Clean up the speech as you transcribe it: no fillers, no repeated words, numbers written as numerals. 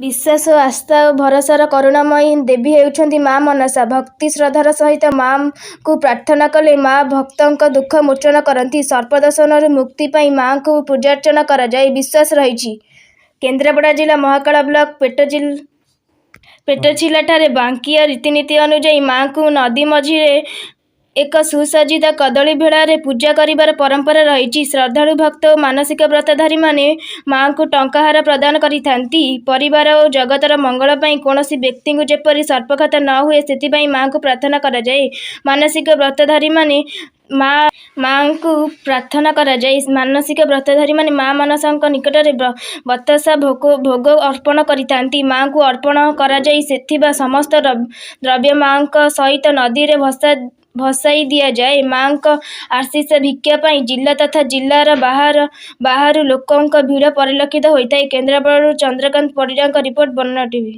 ବିଶ୍ୱାସ ଓ ଆସ୍ଥା ଓ ଭରସାର କରୁଣାମୟୀ ଦେବୀ ହେଉଛନ୍ତି ମା ମନସା। ଭକ୍ତି ଶ୍ରଦ୍ଧାର ସହିତ ମାଙ୍କୁ ପ୍ରାର୍ଥନା କଲେ ମା ଭକ୍ତଙ୍କ ଦୁଃଖ ମୋଚନ କରନ୍ତି। ସର୍ପଦଂଶନରୁ ମୁକ୍ତି ପାଇଁ ମାଙ୍କୁ ପୂଜାର୍ଚ୍ଚନା କରାଯାଏ ବିଶ୍ୱାସ ରହିଛି। କେନ୍ଦ୍ରାପଡ଼ା ଜିଲ୍ଲା ମହାକାଳ ବ୍ଲକ ପେଟଛିଲାଠାରେ ବାଙ୍କିଆ ରୀତିନୀତି ଅନୁଯାୟୀ ମାଙ୍କୁ ନଦୀ ମଝିରେ ଏକ ସୁସଜ୍ଜିତ କଦଳୀ ଭେଳାରେ ପୂଜା କରିବାର ପରମ୍ପରା ରହିଛି। ଶ୍ରଦ୍ଧାଳୁ ଭକ୍ତ ଓ ମାନସିକ ବ୍ରତଧାରୀମାନେ ମାଙ୍କୁ ଟଙ୍କାହାର ପ୍ରଦାନ କରିଥାନ୍ତି। ପରିବାର ଓ ଜଗତର ମଙ୍ଗଳ ପାଇଁ କୌଣସି ବ୍ୟକ୍ତିଙ୍କୁ ଯେପରି ସର୍ପଘାତ ନ ହୁଏ ସେଥିପାଇଁ ମାଙ୍କୁ ପ୍ରାର୍ଥନା କରାଯାଏ। ମାନସିକ ବ୍ରତଧାରୀମାନେ ମାଙ୍କୁ ପ୍ରାର୍ଥନା କରାଯାଏ। ମାନସିକ ବ୍ରତଧାରୀମାନେ ମା ମନସାଙ୍କ ନିକଟରେ ବତାସା ଭୋଗ ଅର୍ପଣ କରିଥାନ୍ତି। ମାଙ୍କୁ ଅର୍ପଣ କରାଯାଇଥିବା ସମସ୍ତ ଦ୍ରବ୍ୟ ମାଙ୍କ ସହିତ ନଦୀରେ ଭସାଇ ଦିଆଯାଏ। ମାଙ୍କ ଆଶୀଷ ଭିକ୍ଷା ପାଇଁ ଜିଲ୍ଲା ତଥା ଜିଲ୍ଲାର ବାହାରୁ ଲୋକଙ୍କ ଭିଡ଼ ପରିଲକ୍ଷିତ ହୋଇଥାଏ। କେନ୍ଦ୍ରାପଡ଼ାରୁ ଚନ୍ଦ୍ରକାନ୍ତ ପରିଡ଼ାଙ୍କ ରିପୋର୍ଟ, ବର୍ଣ୍ଣନା ଟିଭି।